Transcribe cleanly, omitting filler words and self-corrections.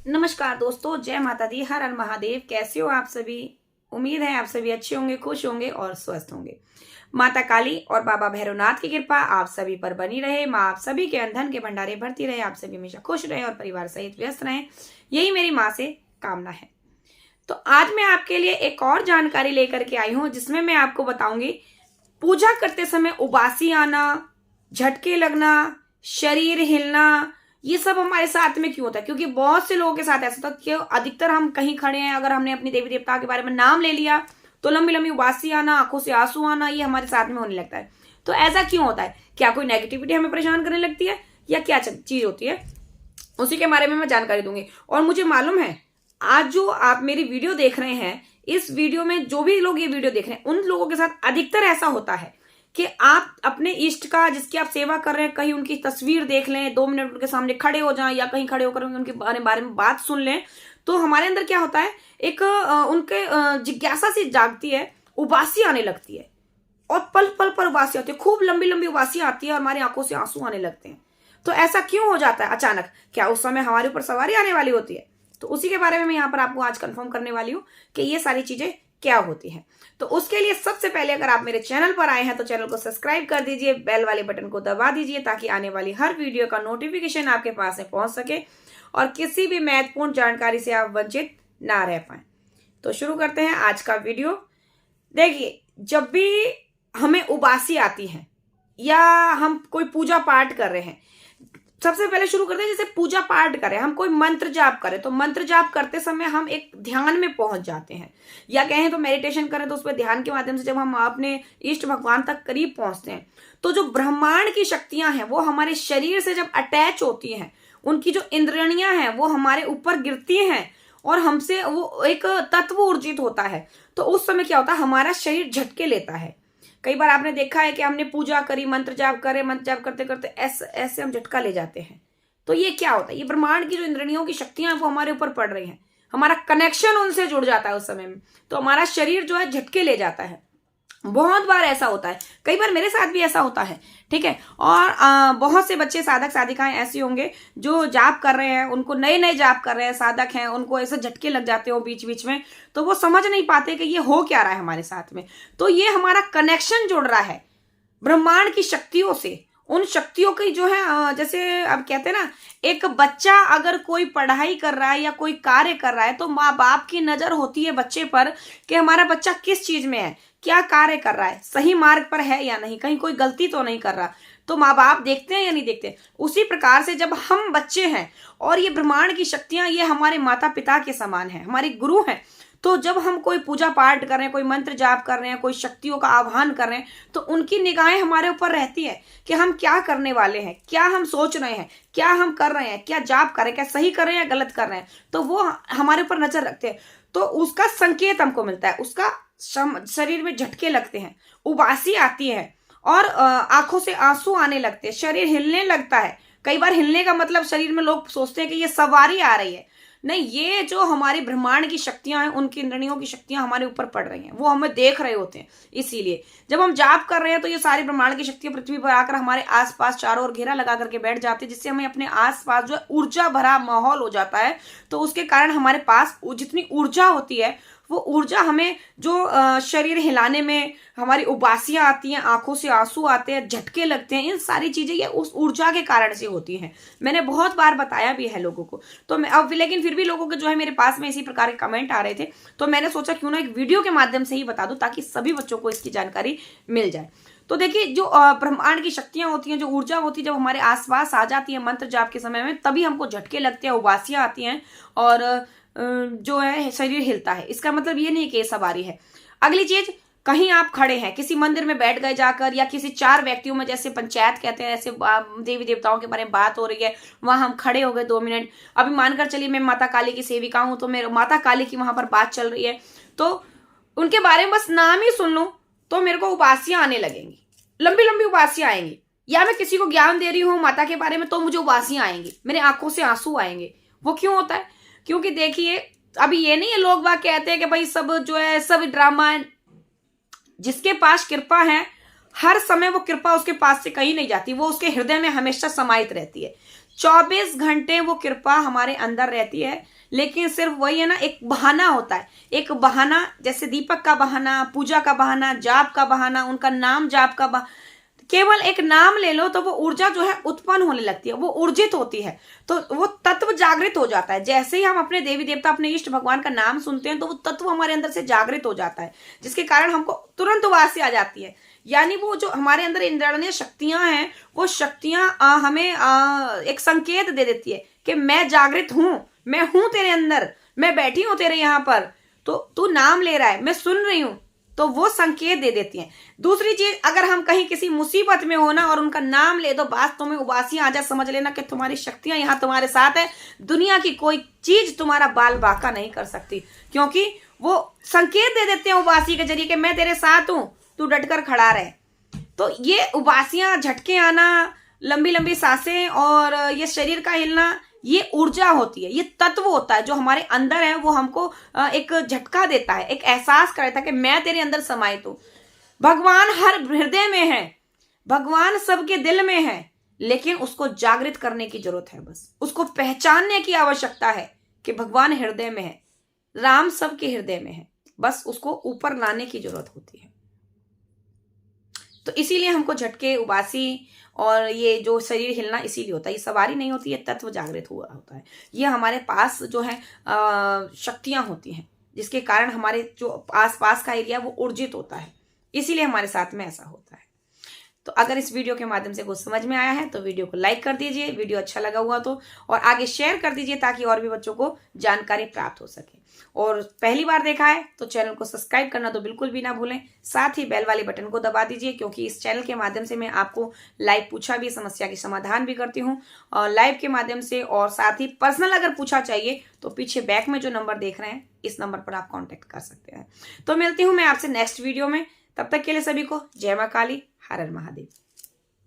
नमस्कार दोस्तों, जय माता दी, हर हर महादेव। कैसे हो आप सभी? उम्मीद है आप सभी अच्छे होंगे, खुश होंगे और स्वस्थ होंगे। माता काली और बाबा भैरवनाथ की कृपा आप सभी पर बनी रहे। माँ आप सभी के धन के भंडारे भरती रहे, आप सभी हमेशा खुश रहे और परिवार सहित व्यस्त रहें, यही मेरी माँ से कामना है। तो आज मैं आपके लिए एक और जानकारी लेकर के आई हूँ, जिसमें मैं आपको बताऊंगी पूजा करते समय उबासी आना, झटके लगना, शरीर हिलना, ये सब हमारे साथ में क्यों होता है। क्योंकि बहुत से लोगों के साथ ऐसा होता है कि अधिकतर हम कहीं खड़े हैं, अगर हमने अपनी देवी देवता के बारे में नाम ले लिया तो लंबी लंबी उबासी आना, आंखों से आंसू आना, ये हमारे साथ में होने लगता है। तो ऐसा क्यों होता है? क्या कोई नेगेटिविटी हमें परेशान करने लगती है या क्या चीज होती है? उसी के बारे में मैं जानकारी दूंगी। और मुझे मालूम है आज जो आप मेरी वीडियो देख रहे हैं, इस वीडियो में जो भी लोग ये वीडियो देख रहे हैं, उन लोगों के साथ अधिकतर ऐसा होता है कि आप अपने इष्ट का, जिसकी आप सेवा कर रहे हैं, कहीं उनकी तस्वीर देख लें, 2 मिनट उनके सामने खड़े हो जाएं या कहीं खड़े होकर उनके बारे में बात सुन लें, तो हमारे अंदर क्या होता है, एक उनके जिज्ञासा सी जागती है, उबासी आने लगती है। और पल पल पर उबासी आती है, खूब लंबी लंबी उबासी आती है और हमारी आंखों से आंसू आने लगते हैं। तो ऐसा क्यों हो जाता है अचानक? क्या उस समय हमारे ऊपर सवारी आने वाली होती है? तो उसी के बारे में मैं यहाँ पर आपको आज कंफर्म करने वाली हूँ कि ये सारी चीजें क्या होती हैं। तो उसके लिए सबसे पहले अगर आप मेरे चैनल पर आए हैं तो चैनल को सब्सक्राइब कर दीजिए, बेल वाले बटन को दबा दीजिए, ताकि आने वाली हर वीडियो का नोटिफिकेशन आपके पास में पहुंच सके और किसी भी महत्वपूर्ण जानकारी से आप वंचित ना रह पाए। तो शुरू करते हैं आज का वीडियो। देखिए, जब भी हमें उबासी आती है या हम कोई पूजा पाठ कर रहे हैं, सबसे पहले शुरू करते हैं, जैसे पूजा पाठ करें, हम कोई मंत्र जाप करें, तो मंत्र जाप करते समय हम एक ध्यान में पहुंच जाते हैं, या कहें तो मेडिटेशन करें, तो उसमें ध्यान के माध्यम से जब हम अपने इष्ट भगवान तक करीब पहुंचते हैं, तो जो ब्रह्मांड की शक्तियां हैं वो हमारे शरीर से जब अटैच होती हैं, उनकी जो इंद्रियां हैं वो हमारे ऊपर गिरती हैं और हमसे वो एक तत्व ऊर्जित होता है। तो उस समय क्या होता है, हमारा शरीर झटके लेता है। कई बार आपने देखा है कि हमने पूजा करी, मंत्र जाप करे, मंत्र जाप करते करते ऐसे ऐसे हम झटका ले जाते हैं। तो ये क्या होता है? ये ब्रह्मांड की जो इंद्रियों की शक्तियां हैं वो हमारे ऊपर पड़ रही हैं, हमारा कनेक्शन उनसे जुड़ जाता है उस समय में, तो हमारा शरीर जो है झटके ले जाता है। बहुत बार ऐसा होता है, कई बार मेरे साथ भी ऐसा होता है, ठीक है। और बहुत से बच्चे, साधक साधिकाएं ऐसे होंगे जो जाप कर रहे हैं, उनको नए नए जाप कर रहे हैं, साधक हैं, उनको ऐसे झटके लग जाते हो बीच बीच में, तो वो समझ नहीं पाते कि ये हो क्या रहा है हमारे साथ में। तो ये हमारा कनेक्शन जुड़ रहा है ब्रह्मांड की शक्तियों से। उन शक्तियों की जो है, जैसे अब कहते हैं ना, एक बच्चा अगर कोई पढ़ाई कर रहा है या कोई कार्य कर रहा है, तो माँ बाप की नजर होती है बच्चे पर कि हमारा बच्चा किस चीज में है, क्या कार्य कर रहा है, सही मार्ग पर है या नहीं, कहीं कोई गलती तो नहीं कर रहा। तो माँ बाप देखते हैं या नहीं देखते? उसी प्रकार से जब हम बच्चे हैं और ये ब्रह्मांड की शक्तियां, ये हमारे माता पिता के समान है, हमारे गुरु हैं। तो जब हम कोई पूजा पाठ कर रहे हैं, कोई मंत्र जाप कर रहे हैं, कोई शक्तियों का आह्वान कर रहे हैं, तो उनकी निगाहें हमारे ऊपर रहती है कि हम क्या करने वाले हैं, क्या हम सोच रहे हैं, क्या हम कर रहे हैं, क्या जाप कर रहे हैं, क्या सही कर रहे हैं या गलत कर रहे हैं। तो वो हमारे ऊपर नजर रखते हैं, तो उसका संकेत हमको मिलता है, उसका शरीर में झटके लगते हैं, उबासी आती है और आंखों से आंसू आने लगते हैं, शरीर हिलने लगता है। कई बार हिलने का मतलब शरीर में लोग सोचते हैं कि ये सवारी आ रही है, नहीं, ये जो हमारी ब्रह्मांड की शक्तियां हैं, उनकी इंद्रियों की शक्तियां हमारे ऊपर पड़ रही हैं, वो हमें देख रहे होते हैं। इसीलिए जब हम जाप कर रहे हैं तो ये सारी ब्रह्मांड की शक्तियां पृथ्वी पर आकर हमारे आसपास चारों ओर घेरा लगा करके बैठ जाती है, जिससे हमें अपने आसपास जो ऊर्जा भरा माहौल हो जाता है। तो उसके कारण हमारे पास जितनी ऊर्जा होती है, वो ऊर्जा हमें जो शरीर हिलाने में, हमारी उबासियां आती हैं, आंखों से आंसू आते हैं, झटके लगते हैं, इन सारी चीजें ये उस ऊर्जा के कारण से होती हैं। मैंने बहुत बार बताया भी है लोगों को। तो मैं अब, लेकिन फिर भी लोगों के जो है मेरे पास में इसी प्रकार के कमेंट आ रहे थे, तो मैंने सोचा क्यों ना एक वीडियो के माध्यम से ही बता दूं, ताकि सभी बच्चों को इसकी जानकारी मिल जाए। तो देखिए, जो ब्रह्मांड की शक्तियां होती हैं, जो ऊर्जा होती है, जब हमारे आसपास आ जाती है मंत्र जाप के समय में, तभी हमको झटके लगते हैं, उबासियां आती हैं और जो है शरीर हिलता है। इसका मतलब ये नहीं कि ये सवारी है। अगली चीज, कहीं आप खड़े हैं, किसी मंदिर में बैठ गए जाकर, या किसी 4 व्यक्तियों में, जैसे पंचायत कहते हैं, ऐसे देवी देवताओं के बारे में बात हो रही है, वहां हम खड़े हो गए 2 मिनट। अभी मानकर चलिए मैं माता काली की सेविका हूं, तो मेरे माता काली की वहां पर बात चल रही है, तो उनके बारे में बस नाम ही सुन लूं तो मेरे को उबासियां आने लगेंगी, लंबी लंबी उबासियां आएंगी। या मैं किसी को ज्ञान दे रही हूँ माता के बारे में, तो मुझे उबासियां आएंगी, मेरे आंखों से आंसू आएंगे। वो क्यों होता है? क्योंकि देखिए, अभी ये नहीं है लोग बाग कहते हैं कि भाई सब जो है सब ड्रामा है। जिसके पास कृपा है, हर समय वो कृपा उसके पास से कहीं नहीं जाती, वो उसके हृदय में हमेशा समाहित रहती है। 24 घंटे वो कृपा हमारे अंदर रहती है। लेकिन सिर्फ वही है ना, एक बहाना होता है, एक बहाना, जैसे दीपक का बहाना, पूजा का बहाना, जाप का बहाना, उनका नाम जाप का बहाना। केवल एक नाम ले लो तो वो ऊर्जा जो है उत्पन्न होने लगती है, वो ऊर्जित होती है, तो वो तत्व जागृत हो जाता है। जैसे ही हम अपने देवी देवता, अपने इष्ट भगवान का नाम सुनते हैं तो वो तत्व हमारे अंदर से जागृत हो जाता है, जिसके कारण हमको तुरंत उबासी आ जाती है। यानी वो जो हमारे अंदर इंद्रिय शक्तियां हैं, वो शक्तियां हमें एक संकेत दे देती है कि मैं जागृत हूं, मैं हूं तेरे अंदर, मैं बैठी हूं तेरे यहाँ पर, तो तू नाम ले रहा है, मैं सुन रही हूं, तो वो संकेत दे देती हैं। दूसरी चीज, अगर हम कहीं किसी मुसीबत में हो ना और उनका नाम ले दो, बात तुम्हें उबासियां आ जाए, समझ लेना कि तुम्हारी शक्तियां यहाँ तुम्हारे साथ है। दुनिया की कोई चीज तुम्हारा बाल बाका नहीं कर सकती, क्योंकि वो संकेत दे देते हैं उबासी के जरिए कि मैं तेरे साथ हूं, तू डटकर खड़ा रहे। तो ये उबासियां, झटके आना, लंबी लंबी सांसें और ये शरीर का हिलना, ये ऊर्जा होती है, ये तत्व होता है जो हमारे अंदर है। वो हमको एक झटका देता है, एक एहसास कराता है कि मैं तेरे अंदर समाहित हूं। भगवान हर हृदय में है, भगवान सबके दिल में है, लेकिन उसको जागृत करने की जरूरत है। बस उसको पहचानने की आवश्यकता है कि भगवान हृदय में है, राम सबके हृदय में है, बस उसको ऊपर लाने की जरूरत होती है। तो इसीलिए हमको झटके, उबासी और ये जो शरीर हिलना इसीलिए होता है। ये सवारी नहीं होती, ये तत्व जागृत हुआ होता है। ये हमारे पास जो है शक्तियां होती हैं, जिसके कारण हमारे जो आसपास का एरिया वो ऊर्जित होता है, इसीलिए हमारे साथ में ऐसा होता है। तो अगर इस वीडियो के माध्यम से कुछ समझ में आया है तो वीडियो को लाइक कर दीजिए, वीडियो अच्छा लगा हुआ तो, और आगे शेयर कर दीजिए ताकि और भी बच्चों को जानकारी प्राप्त हो सके। और पहली बार देखा है तो चैनल को सब्सक्राइब करना तो बिल्कुल भी ना भूलें, साथ ही बेल वाले बटन को दबा दीजिए, क्योंकि इस चैनल के माध्यम से मैं आपको लाइव पूछा भी, समस्या की समाधान भी करती हूँ और लाइव के माध्यम से। और साथ ही पर्सनल अगर पूछा चाहिए तो पीछे बैक में जो नंबर देख रहे हैं, इस नंबर पर आप कॉन्टेक्ट कर सकते हैं। तो मिलती हूँ मैं आपसे नेक्स्ट वीडियो में, तब तक के लिए सभी को जय मां काली, हर हर महादेव।